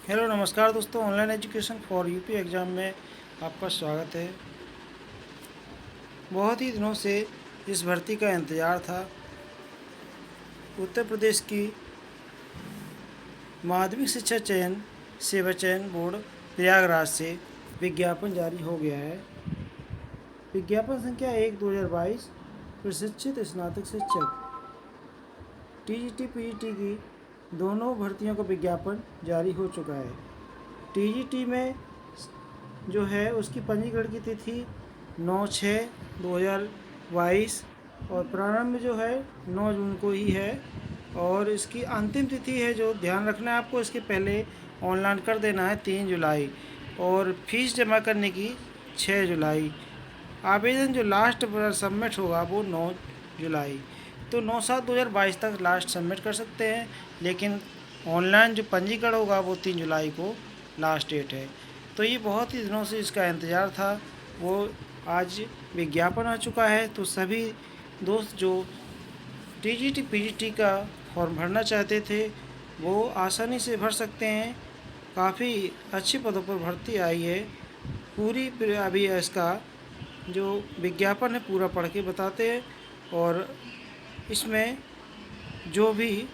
Hello नमस्कार दोस्तों, online education for UP exam में आपका स्वागत है। बहुत ही दिनों से इस भर्ती का इंतज़ार था। उत्तर प्रदेश की माध्यमिक शिक्षा चयन सेवा चयन बोर्ड प्रयागराज से विज्ञापन जारी हो गया है। विज्ञापन संख्या 1/2022 प्रशिक्षित स्नातक शिक्षक टीजीटी पीजीटी की दोनों भर्तियों का विज्ञापन जारी हो चुका है। टीजीटी में जो है उसकी पंजीकरण की तिथि 9/6/2022 और प्रारंभ जो है 9 जून को ही है। और इसकी अंतिम तिथि है, जो ध्यान रखना है आपको, इसके पहले ऑनलाइन कर देना है 3 जुलाई और फीस जमा करने की 6 जुलाई। आवेदन जो लास्ट पर सबमिट होगा वो 9 जुलाई। तो 9/7/2022 तक लास्ट सबमिट कर सकते हैं, लेकिन ऑनलाइन जो पंजीकरण होगा वो 3 जुलाई को लास्ट डेट है। तो ये बहुत ही दिनों से इसका इंतज़ार था, वो आज विज्ञापन आ चुका है। तो सभी दोस्त जो टीजीटी पीजीटी का फॉर्म भरना चाहते थे वो आसानी से भर सकते हैं। काफ़ी अच्छे पदों पर भर्ती आई है। अभी इसका जो विज्ञापन है पूरा पढ़ के बताते हैं, और इसमें जो भी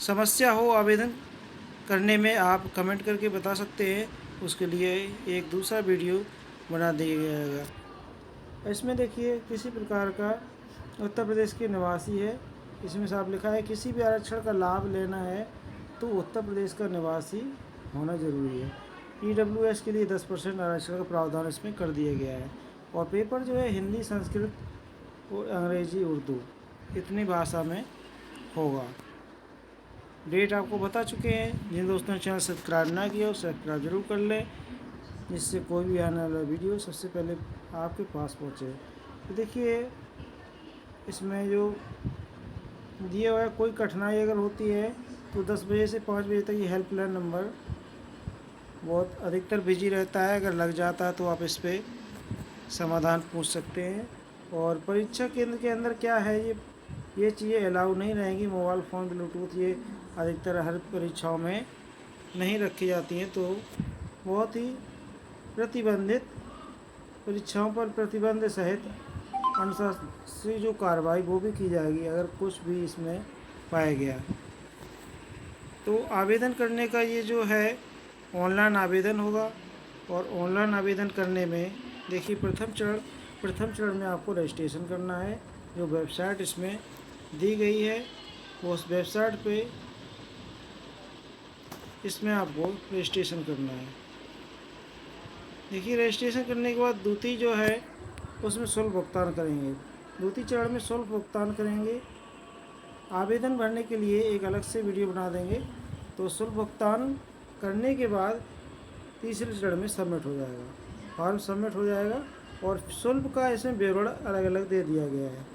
समस्या हो आवेदन करने में आप कमेंट करके बता सकते हैं। उसके लिए एक दूसरा वीडियो बना दिया जाएगा। इसमें देखिए किसी प्रकार का उत्तर प्रदेश के निवासी है, इसमें साफ लिखा है किसी भी आरक्षण का लाभ लेना है तो उत्तर प्रदेश का निवासी होना ज़रूरी है। ईडब्ल्यूएस के लिए 10% आरक्षण का प्रावधान इसमें कर दिया गया है। और पेपर जो है हिंदी, संस्कृत और अंग्रेजी, उर्दू इतनी भाषा में होगा। डेट आपको बता चुके हैं। जिन दोस्तों ने चैनल सब्सक्राइब ना किया वो सब्सक्राइब जरूर कर लें, जिससे कोई भी आने वाला वीडियो सबसे पहले आपके पास पहुँचे। तो देखिए इसमें जो दिया हुआ है, कोई कठिनाई अगर होती है तो 10 बजे से 5 बजे तक ये हेल्पलाइन नंबर बहुत अधिकतर बिजी रहता है। अगर लग जाता है तो आप इस पर समाधान पूछ सकते हैं। और परीक्षा केंद्र के अंदर क्या है, ये चीज़ें अलाउ नहीं रहेंगी। मोबाइल फ़ोन, ब्लूटूथ ये अधिकतर हर परीक्षाओं में नहीं रखी जाती हैं। तो बहुत ही प्रतिबंधित परीक्षाओं पर प्रतिबंध सहित अनुशासनात्मक जो कार्रवाई वो भी की जाएगी अगर कुछ भी इसमें पाया गया। तो आवेदन करने का ये जो है ऑनलाइन आवेदन होगा। और ऑनलाइन आवेदन करने में देखिए प्रथम चरण में आपको रजिस्ट्रेशन करना है। जो वेबसाइट इसमें दी गई है वो उस वेबसाइट पे इसमें आपको रजिस्ट्रेशन करना है। देखिए रजिस्ट्रेशन करने के बाद द्वितीय जो है उसमें शुल्क भुगतान करेंगे। द्वितीय चरण में शुल्क भुगतान करेंगे। आवेदन भरने के लिए एक अलग से वीडियो बना देंगे। तो शुल्क भुगतान करने के बाद तीसरे चरण में सबमिट हो जाएगा, फॉर्म सबमिट हो जाएगा। और शुल्क का इसमें विवरण अलग अलग दे दिया गया है।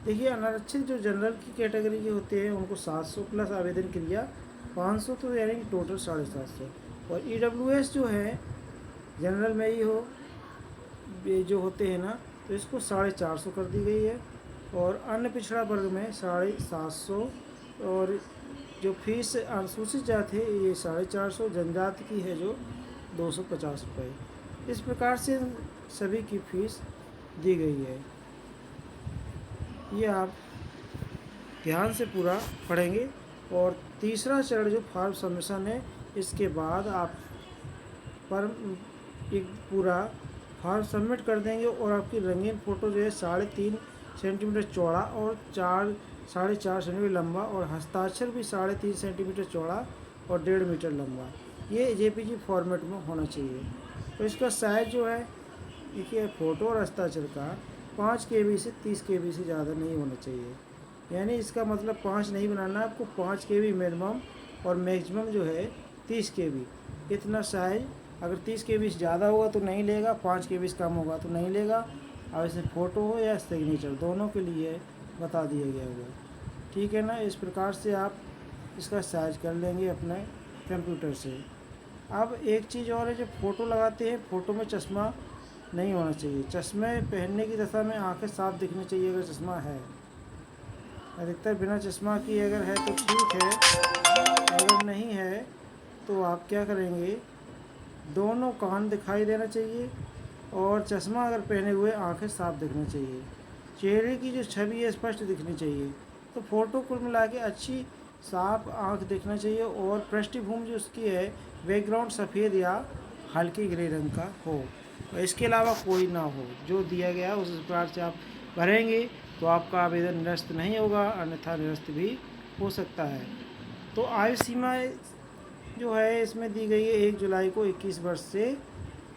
देखिए अनारक्षित जो जनरल की कैटेगरी के होते हैं उनको 700 प्लस आवेदन क्रिया 500, तो यानी कि टोटल 750। और ईडब्ल्यूएस जो है जनरल में ही हो ये जो होते हैं ना, तो इसको 450 कर दी गई है। और अन्य पिछड़ा वर्ग में 750। और जो फीस अनुसूचित जाति है ये 450, जनजाति की है जो 250 रुपये। इस प्रकार से सभी की फीस दी गई है। ये आप ध्यान से पूरा पढ़ेंगे। और तीसरा चरण जो फॉर्म सबमिशन है, इसके बाद आप पर एक पूरा फॉर्म सबमिट कर देंगे और आपकी रंगीन फ़ोटो जो है 3.5 सेंटीमीटर चौड़ा और 4.5 सेंटीमीटर लंबा, और हस्ताक्षर भी 3.5 सेंटीमीटर चौड़ा और 1.5 मीटर लंबा, ये जेपीजी फॉर्मेट में होना चाहिए। तो इसका साइज़ जो है देखिए, फ़ोटो और हस्ताक्षर का 5 KB से 30 KB से ज़्यादा नहीं होना चाहिए। यानी इसका मतलब 5 नहीं बनाना, आपको 5 KB मिनिमम और मैक्सिमम जो है 30 KB। इतना साइज अगर 30 KB से ज़्यादा होगा तो नहीं लेगा, 5 KB से कम होगा तो नहीं लेगा। और इसमें फ़ोटो हो या सिग्नेचर दोनों के लिए बता दिया गया होगा। ठीक है ना। इस प्रकार से आप इसका साइज कर लेंगे अपने कंप्यूटर से। अब एक चीज़ और है, जब फ़ोटो लगाते हैं फ़ोटो में चश्मा नहीं होना चाहिए। चश्मे पहनने की दशा में आंखें साफ दिखनी चाहिए अगर चश्मा है। अधिकतर बिना चश्मा की अगर है तो ठीक है, अगर नहीं है तो आप क्या करेंगे, दोनों कान दिखाई देना चाहिए और चश्मा अगर पहने हुए आंखें साफ दिखनी चाहिए, चेहरे की जो छवि है स्पष्ट दिखनी चाहिए। तो फ़ोटो कुल मिला के अच्छी साफ आंख दिखना चाहिए और पृष्ठभूमि जो उसकी है बैकग्राउंड सफ़ेद या हल्के ग्रे रंग का हो, और इसके अलावा कोई ना हो। जो दिया गया उस प्रकार से आप भरेंगे तो आपका आवेदन निरस्त नहीं होगा, अन्यथा निरस्त भी हो सकता है। तो आयु सीमा जो है इसमें दी गई है 1 जुलाई को 21 वर्ष से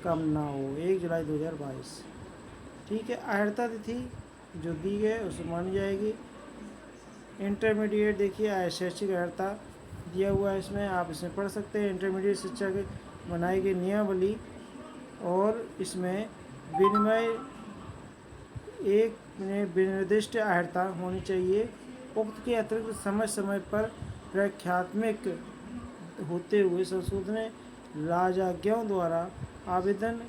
कम ना हो, 1 जुलाई 2022। ठीक है, अर्हता तिथि जो दी गई उसे मानी जाएगी। इंटरमीडिएट देखिए शैक्षिक अर्हता दिया हुआ है इसमें, आप इसमें पढ़ सकते हैं। इंटरमीडिएट शिक्षा के बनाई गई नियमावली और इसमें विनिमय एक विनिर्दिष्ट अर्हता होनी चाहिए। उक्त के अतिरिक्त समय समय पर व्याख्यात्मक होते हुए संशोधन राजज्ञों द्वारा आवेदन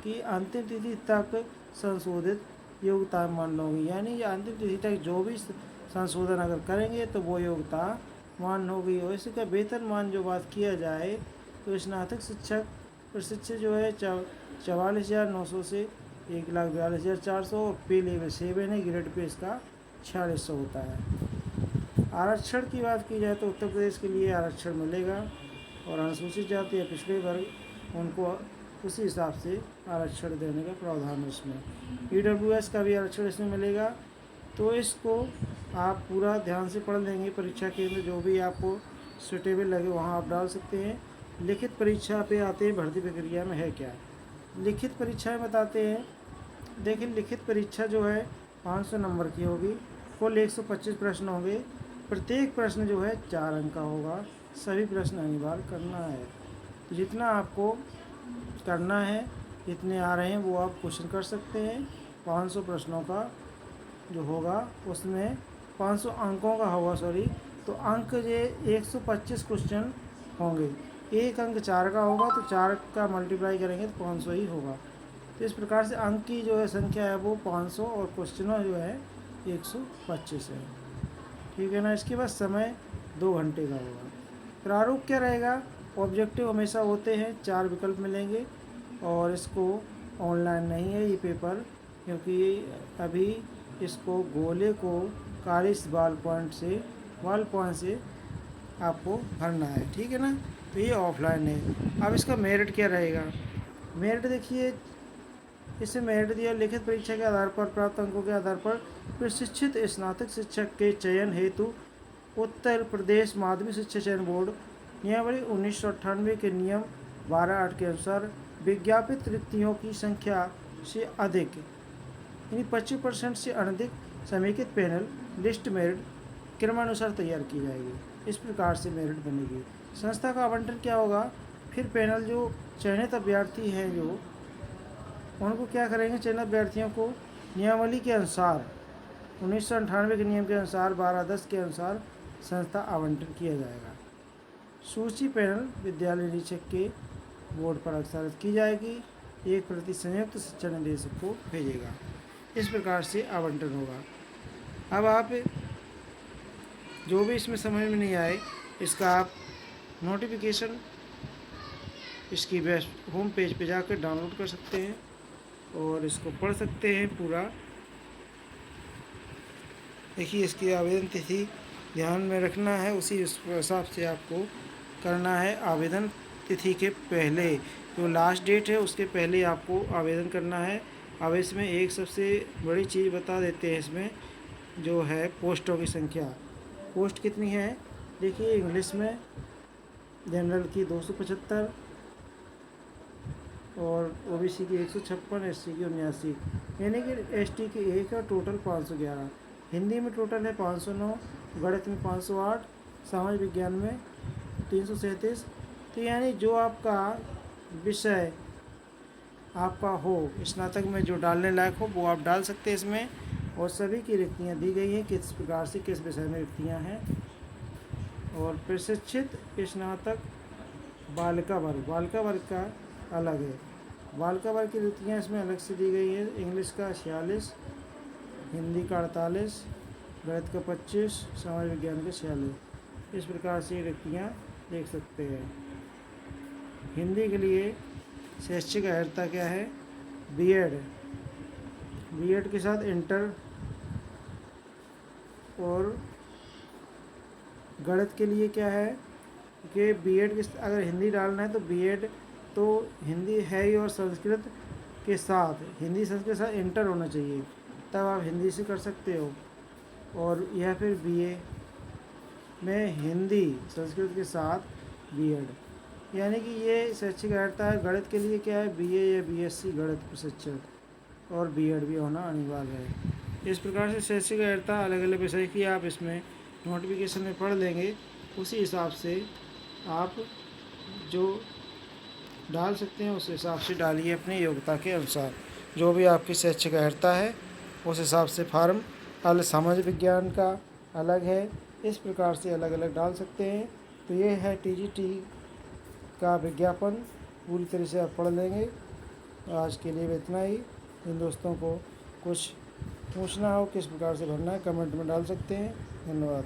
की अंतिम तिथि तक संशोधित योग्यता मान्य होगी। यानी ये अंतिम तिथि तक जो भी संशोधन अगर करेंगे तो वो योग्यता मान्य होगी। और इसी का वेतन मान जो बात किया जाए तो स्नातक शिक्षक प्रशिक्षक जो है 44,900 से 1,42,400 और पे लेवल 7 है, ग्रेड पे इसका 4600 होता है। आरक्षण की बात की जाए तो उत्तर प्रदेश के लिए आरक्षण मिलेगा और अनुसूचित जाति या पिछड़े वर्ग उनको उसी हिसाब से आरक्षण देने का प्रावधान है इसमें। ईडब्ल्यूएस का भी आरक्षण इसमें मिलेगा। तो इसको आप पूरा ध्यान से पढ़ लेंगे। परीक्षा केंद्र जो भी आपको सुटेबल लगे वहाँ आप डाल सकते हैं। लिखित परीक्षा पे आते हैं, भर्ती प्रक्रिया में है क्या। लिखित परीक्षाएं बताते हैं। देखिए लिखित परीक्षा जो है 500 नंबर की होगी, कुल 125 प्रश्न होंगे। प्रत्येक प्रश्न जो है 4 अंक का होगा। सभी प्रश्न अनिवार्य करना है। तो जितना आपको करना है, जितने आ रहे हैं वो आप क्वेश्चन कर सकते हैं। 500 प्रश्नों का जो होगा उसमें 500 अंकों का होगा, तो अंक ये 125 क्वेश्चन होंगे। एक अंक 4 का होगा तो 4 का मल्टीप्लाई करेंगे तो 500 ही होगा। तो इस प्रकार से अंक की जो है संख्या है वो 500 और क्वेश्चनों जो है 125 है। ठीक है ना। इसके बाद समय 2 घंटे का होगा। प्रारूप क्या रहेगा, ऑब्जेक्टिव हमेशा होते हैं, 4 विकल्प मिलेंगे और इसको ऑनलाइन नहीं है ये पेपर, क्योंकि अभी इसको गोले को कालिस बॉल पॉइंट से आपको भरना है। ठीक है ना। तो ये ऑफलाइन है। अब इसका मेरिट क्या रहेगा। मेरिट देखिए इससे मेरिट दिया लिखित परीक्षा के आधार पर प्राप्त अंकों के आधार पर प्रशिक्षित स्नातक शिक्षक के चयन हेतु उत्तर प्रदेश माध्यमिक शिक्षा चयन बोर्ड नियमावली 1998 के नियम 12(8) के अनुसार विज्ञापित रिक्तियों की संख्या से अधिक यानी 25% से अधिक समेकित पैनल लिस्ट मेरिट क्रमानुसार तैयार की जाएगी। इस प्रकार से मेरिट बनेगी। संस्था का आवंटन क्या होगा, फिर पैनल जो चयनित अभ्यर्थी हैं जो उनको क्या करेंगे, चयनित अभ्यर्थियों को नियमावली के अनुसार 1998 के नियम के अनुसार 12(10) के अनुसार संस्था आवंटन किया जाएगा। सूची पैनल विद्यालय निरीक्षक के बोर्ड पर हस्ताक्षरित की जाएगी। एक प्रति संयुक्त शिक्षा निदेशक को भेजेगा। इस प्रकार से आवंटन होगा। अब आप जो भी इसमें समझ में नहीं आए इसका आप नोटिफिकेशन इसकी होम पेज पे जाकर डाउनलोड कर सकते हैं और इसको पढ़ सकते हैं पूरा। देखिए इसकी आवेदन तिथि ध्यान में रखना है, उसी हिसाब से आपको करना है। आवेदन तिथि के पहले जो लास्ट डेट है उसके पहले आपको आवेदन करना है। अब इसमें एक सबसे बड़ी चीज़ बता देते हैं, इसमें जो है पोस्टों की संख्या। पोस्ट कितनी है देखिए, इंग्लिश में जनरल की 275 और ओबीसी की 156, एससी की 79, यानी कि एसटी की 1 है, टोटल 511। हिंदी में टोटल है 509, गणित में 508, समाज विज्ञान में 337। तो यानी जो आपका विषय आपका हो स्नातक में जो डालने लायक हो वो आप डाल सकते हैं इसमें। और सभी की रिक्तियाँ दी गई हैं किस प्रकार से किस विषय में रिक्तियाँ हैं। और प्रशिक्षित स्नातक बालिका वर्ग का अलग है। बालिका वर्ग की रिक्तियाँ इसमें अलग से दी गई है। इंग्लिश का 46, हिंदी का 48, गणित का 25, समाज विज्ञान का 46। इस प्रकार से रिक्तियाँ देख सकते हैं। हिंदी के लिए शैक्षिक अर्हता क्या है? बीएड। बीएड के साथ इंटर। और गणित के लिए क्या है कि बीएड के अगर हिंदी डालना है तो बीएड तो हिंदी है ही, और संस्कृत के साथ हिंदी संस्कृत के साथ इंटर होना चाहिए, तब आप हिंदी से कर सकते हो। और या फिर बीए में हिंदी संस्कृत के साथ बीएड, यानी कि ये शैक्षिक अर्हता है। गणित के लिए क्या है? बीए या बीएससी गणित प्रशिक्षक, और बीएड भी होना अनिवार्य है। इस प्रकार से शैक्षिक अर्हता अलग अलग विषय की आप इसमें नोटिफिकेशन में पढ़ लेंगे, उसी हिसाब से आप जो डाल सकते हैं उस हिसाब से डालिए अपनी योग्यता के अनुसार। जो भी आपकी शैक्षिक अर्हता है उस हिसाब से फार्म सामाजिक विज्ञान का अलग है, इस प्रकार से अलग अलग डाल सकते हैं। तो ये है टीजीटी का विज्ञापन, पूरी तरह से आप पढ़ लेंगे। आज के लिए इतना ही। इन दोस्तों को कुछ पूछना हो किस प्रकार से भरना है कमेंट में डाल सकते हैं। धन्यवाद।